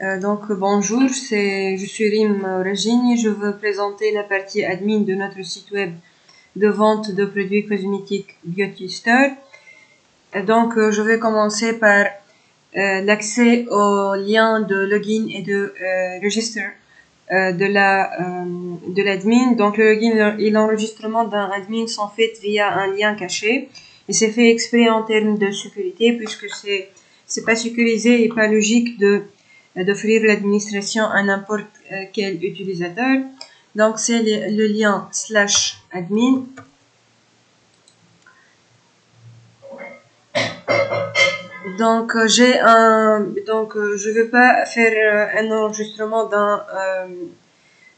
Bonjour, je suis Rim Rajini. Je veux présenter la partie admin de notre site web de vente de produits cosmétiques Beauty Store. Je vais commencer par l'accès au lien de login et de registre de l'admin. Donc le login et l'enregistrement d'un admin sont faits via un lien caché et c'est fait exprès en termes de sécurité puisque c'est pas sécurisé et pas logique d'offrir l'administration à n'importe quel utilisateur. Donc c'est le lien /admin. Je veux pas faire un enregistrement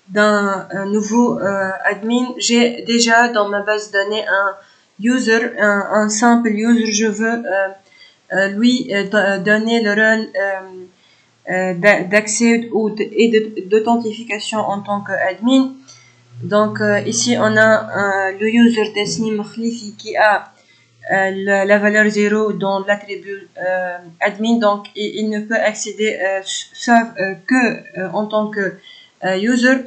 d'un nouveau admin. J'ai déjà dans ma base de données un user, un simple user. Je veux lui donner le rôle d'accès et d'authentification en tant qu'admin. Donc ici on a le user Tasnim Khlifi qui a la valeur 0 dans l'attribut admin, donc il ne peut accéder que en tant que user.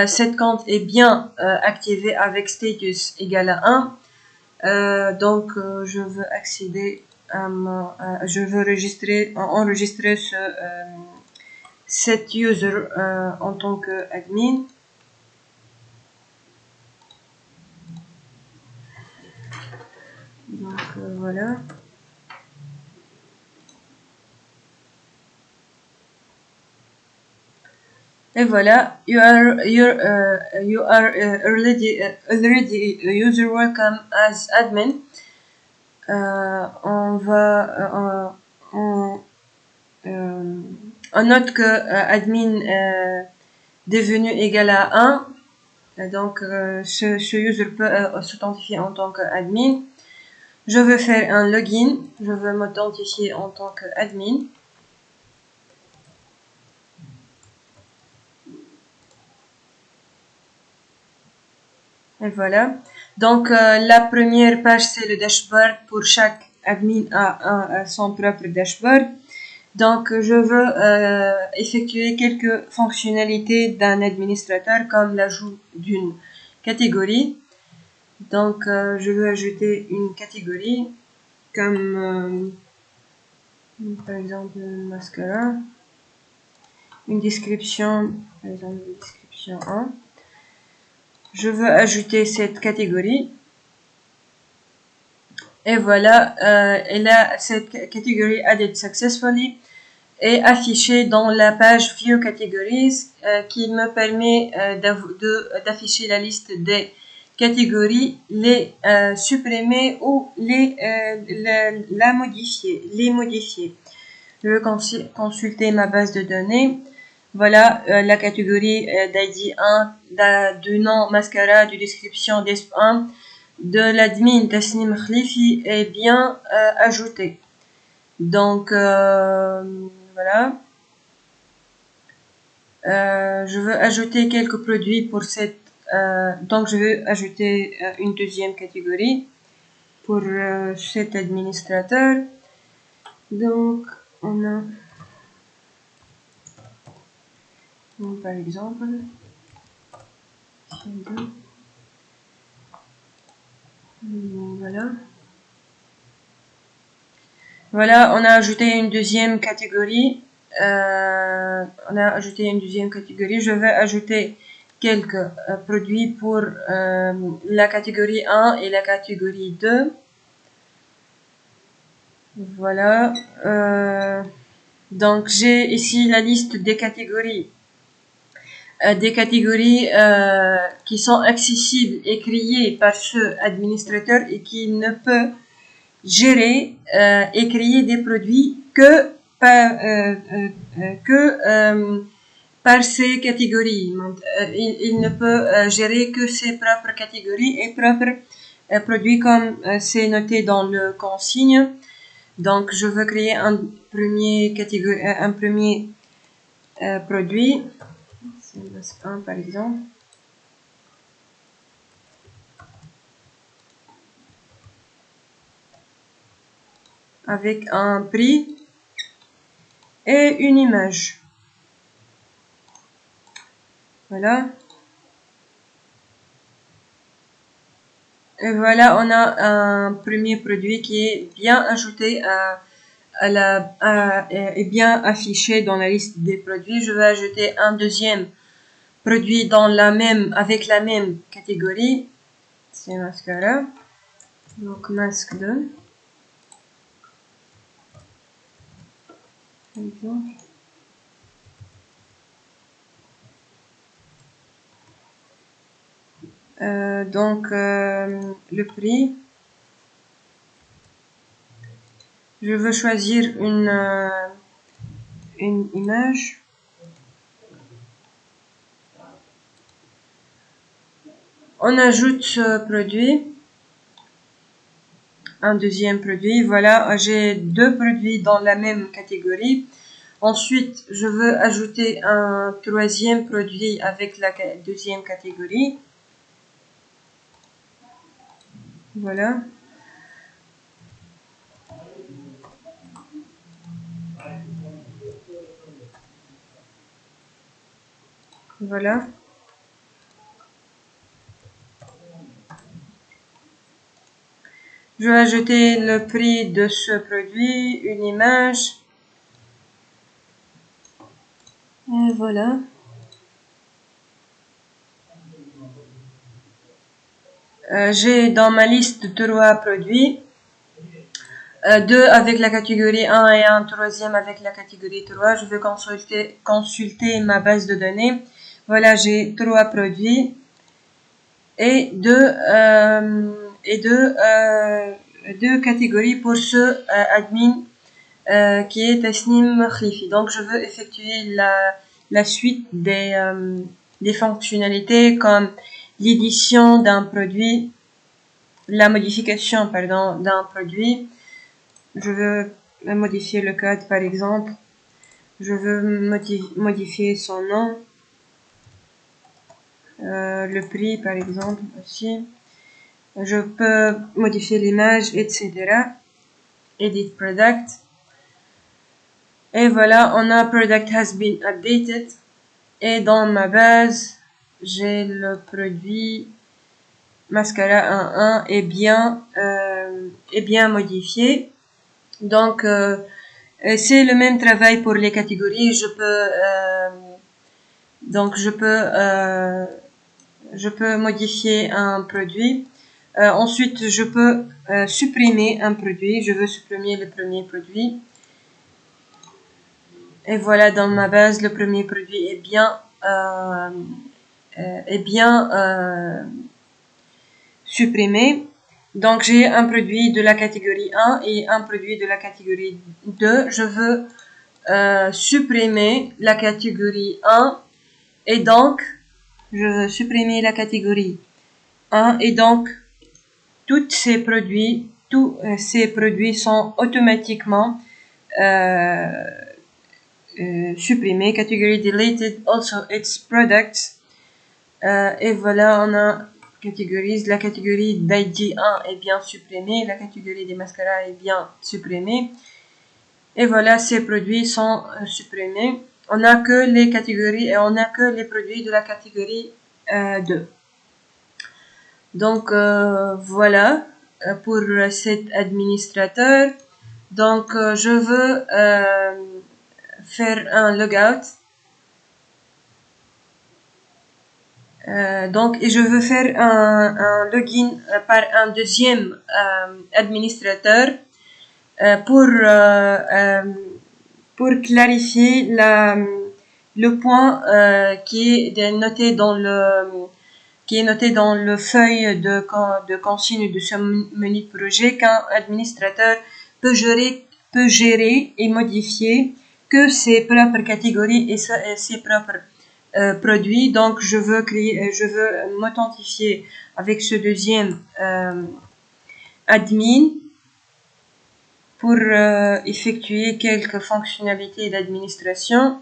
Cette compte est bien activé avec status égal à 1. Je veux accéder je veux enregistrer cet user en tant que admin. Voilà. Et voilà, you are already user welcome as admin. On note que admin devenu égal à 1. Ce user peut s'authentifier en tant qu'admin. Je veux faire un login. Je veux m'authentifier en tant qu'admin. Et voilà. Donc, la première page, c'est le dashboard. Pour chaque admin a son propre dashboard. Donc, je veux effectuer quelques fonctionnalités d'un administrateur comme l'ajout d'une catégorie. Donc, je veux ajouter une catégorie comme, par exemple, mascara. Une description, par exemple, description 1. Je veux ajouter cette catégorie. Et voilà, cette catégorie added successfully est affichée dans la page View Categories qui me permet d'afficher la liste des catégories, les supprimer ou les modifier. Je veux consulter ma base de données. Voilà la catégorie d'ID 1, du nom mascara, du description DESP1, de l'admin Tasnim Khlifi est bien ajoutée. Donc voilà. Je veux ajouter quelques produits pour cette. Donc je veux ajouter une deuxième catégorie pour cet administrateur. Donc on a par exemple voilà, on a ajouté une deuxième catégorie. Je vais ajouter quelques produits pour la catégorie 1 et la catégorie 2. Voilà. Donc j'ai ici la liste des catégories. Qui sont accessibles et créées par ce administrateur et qui ne peut gérer et créer des produits que par ces catégories. Il ne peut gérer que ses propres catégories et propres produits comme c'est noté dans le consigne. Donc, je veux créer un premier produit. C'est un par exemple. Avec un prix et une image. Voilà. Et voilà, on a un premier produit qui est bien ajouté et bien affiché dans la liste des produits. Je vais ajouter un deuxième produit avec la même catégorie. C'est mascara. Donc, masque 2. Par exemple. Le prix. Je veux choisir une image. On ajoute ce produit. Un deuxième produit. Voilà, j'ai deux produits dans la même catégorie. Ensuite, je veux ajouter un troisième produit avec la deuxième catégorie. Voilà. Voilà. Je vais ajouter le prix de ce produit, une image. Et voilà. J'ai dans ma liste trois produits. Deux avec la catégorie 1 et un troisième avec la catégorie 3. Je vais consulter ma base de données. Voilà, j'ai trois produits et deux catégories pour ce admin qui est Tasnim Khlifi. Donc, je veux effectuer la suite des fonctionnalités comme l'édition d'un produit, la modification, pardon, d'un produit. Je veux modifier le code, par exemple. Je veux modifier son nom, le prix, par exemple, aussi. Je peux modifier l'image, etc. Edit product. Et voilà, on a product has been updated. Et dans ma base, j'ai le produit mascara 1.1 est bien modifié. Donc, c'est le même travail pour les catégories. Je peux modifier un produit. Ensuite, je peux supprimer un produit. Je veux supprimer le premier produit. Et voilà, dans ma base, le premier produit est bien supprimé. Donc, j'ai un produit de la catégorie 1 et un produit de la catégorie 2. Je veux supprimer la catégorie 1 et donc, je veux supprimer la catégorie 1 et donc, tous ces produits sont automatiquement supprimés. Category deleted, also its products. Et voilà, on a catégories. La catégorie d'ID 1 est bien supprimée. La catégorie des mascaras est bien supprimée. Et voilà, ces produits sont supprimés. On n'a que les catégories et on n'a que les produits de la catégorie 2. Donc, voilà pour cet administrateur. Donc, je veux faire un logout. Et je veux faire un login par un deuxième administrateur pour clarifier le point qui est noté dans le feuille de consigne de ce menu projet qu'un administrateur peut gérer et modifier que ses propres catégories et ses propres produits. Donc, je veux m'authentifier avec ce deuxième admin pour effectuer quelques fonctionnalités d'administration.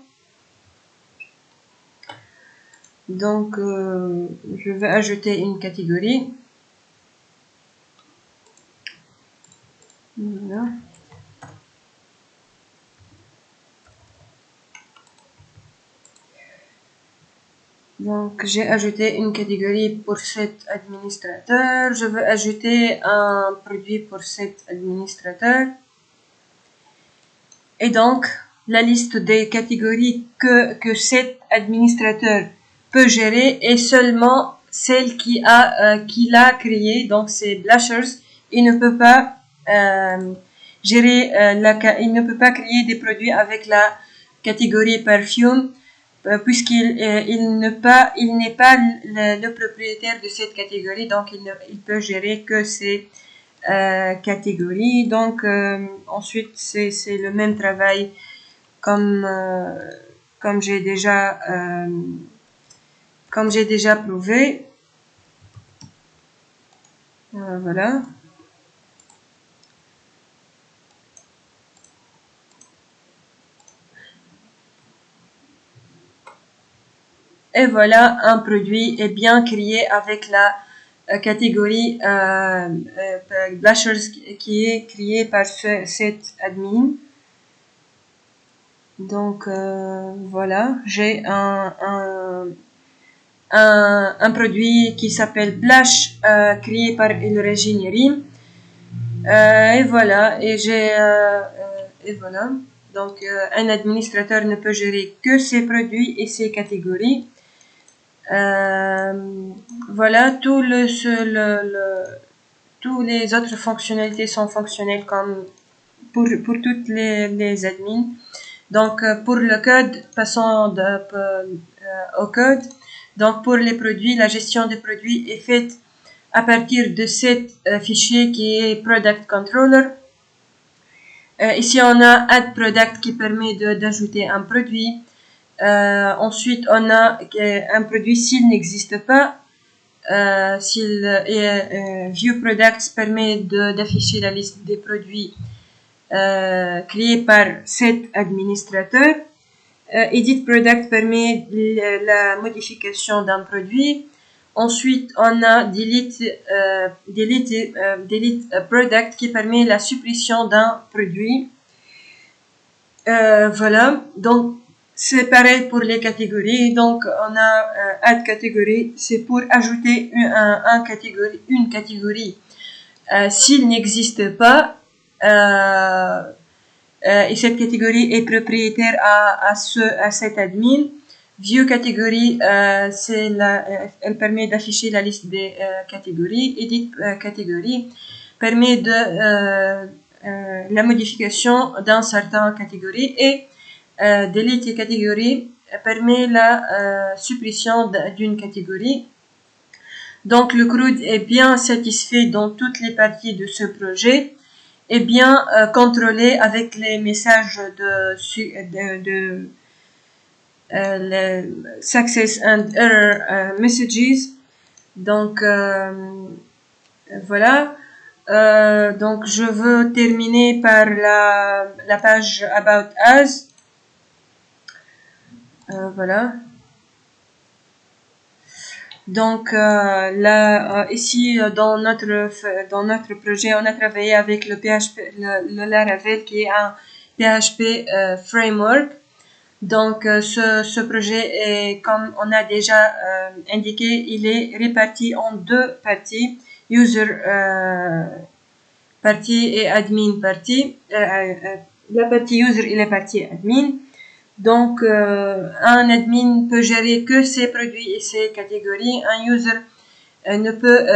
Donc, je vais ajouter une catégorie. Voilà. Donc, j'ai ajouté une catégorie pour cet administrateur. Je veux ajouter un produit pour cet administrateur. Et donc, la liste des catégories que cet administrateur peut gérer est seulement celle qu'il a créée. Donc, c'est Blushers. Il ne peut pas gérer il ne peut pas créer des produits avec la catégorie Perfume puisqu'il n'est pas le propriétaire de cette catégorie, donc il peut gérer que ces catégories. Donc ensuite c'est le même travail comme j'ai déjà prouvé. Voilà. Et voilà, un produit est bien créé avec la catégorie Blushers qui est créée par cet admin. Donc voilà, j'ai un produit qui s'appelle Blush créé par Elregine. Et voilà, et voilà. Donc un administrateur ne peut gérer que ses produits et ses catégories. Voilà, tous les autres fonctionnalités sont fonctionnelles comme pour toutes les admins. Donc pour le code, passons au code. Donc pour les produits, la gestion des produits est faite à partir de cet fichier qui est Product Controller. Ici on a Add Product qui permet d'ajouter un produit. Ensuite on a un produit s'il n'existe pas. View Products permet d'afficher la liste des produits créés par cet administrateur. Edit Product permet la modification d'un produit. Ensuite, on a Delete Product qui permet la suppression d'un produit. Voilà, donc c'est pareil pour les catégories. Donc, on a Add Category, c'est pour ajouter une catégorie s'il n'existe pas. Et cette catégorie est propriétaire à cet admin. View catégorie, elle permet d'afficher la liste des catégories. Edit catégorie permet de la modification d'un certain catégorie et delete catégorie permet la suppression d'une catégorie. Donc le CRUD est bien satisfait dans toutes les parties de ce projet et bien contrôlé avec les messages de les success and error messages. Donc voilà. Donc je veux terminer par la page About Us. Voilà. Donc ici dans notre projet, on a travaillé avec le PHP, le Laravel qui est un PHP framework. Donc ce projet est, comme on a déjà indiqué, il est réparti en deux parties, user partie et admin partie. La partie user et la partie admin. Donc, un admin peut gérer que ses produits et ses catégories. Un user ne peut...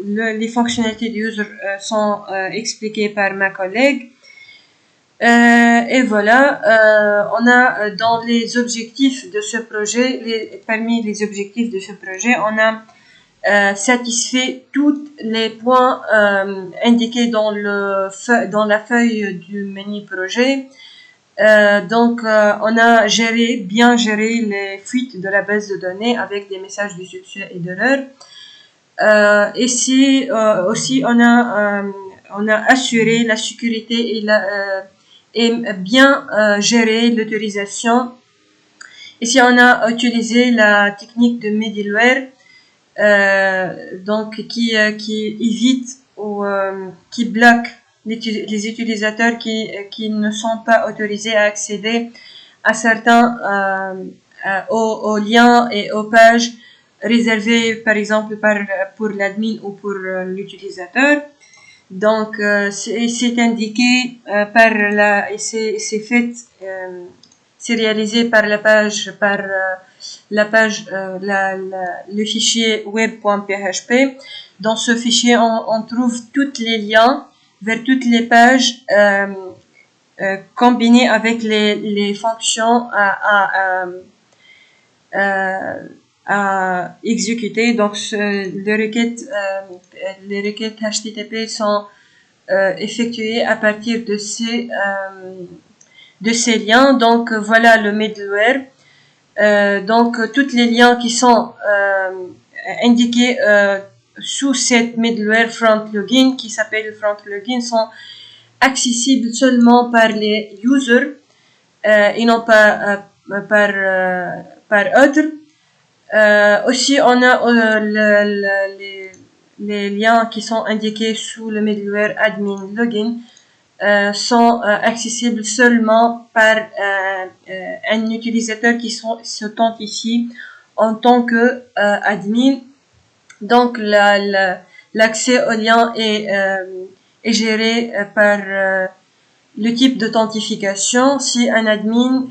les fonctionnalités du user sont expliquées par ma collègue. Et voilà, on a dans les objectifs de ce projet, parmi les objectifs de ce projet, on a satisfait tous les points indiqués dans la feuille du menu projet. Donc, on a bien géré les fuites de la base de données avec des messages de succès et d'erreur. Ici aussi, on a assuré la sécurité et bien géré l'autorisation. Ici, on a utilisé la technique de middleware, donc qui évite ou qui bloque les utilisateurs qui ne sont pas autorisés à accéder à aux liens et aux pages réservées par exemple pour l'admin ou pour l'utilisateur. Donc c'est indiqué et c'est fait, c'est réalisé par la page le fichier web.php. Dans ce fichier on trouve tous les liens vers toutes les pages combinées avec les fonctions à exécuter. Donc les requêtes HTTP sont effectuées à partir de ces liens. Donc voilà le middleware. Donc tous les liens qui sont indiqués sous cette middleware front login qui s'appelle front login sont accessibles seulement par les users et non pas par autres. Aussi on a les liens qui sont indiqués sous le middleware admin login sont accessibles seulement par un utilisateur qui s'authentifie en tant que admin. Donc l'accès au lien est géré par le type d'authentification, s'il est un admin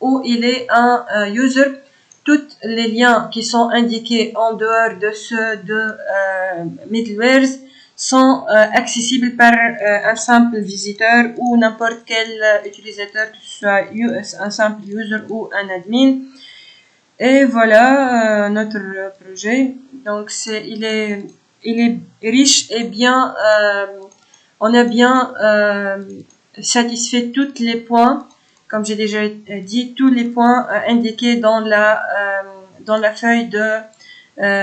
ou il est un user. Tous les liens qui sont indiqués en dehors de ceux de middlewares sont accessibles par un simple visiteur ou n'importe quel utilisateur, que ce soit un simple user ou un admin. Et voilà notre projet. Donc il est riche et bien, on a bien satisfait tous les points, comme j'ai déjà dit, tous les points indiqués dans la feuille de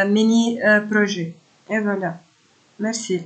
mini projet. Et voilà. Merci.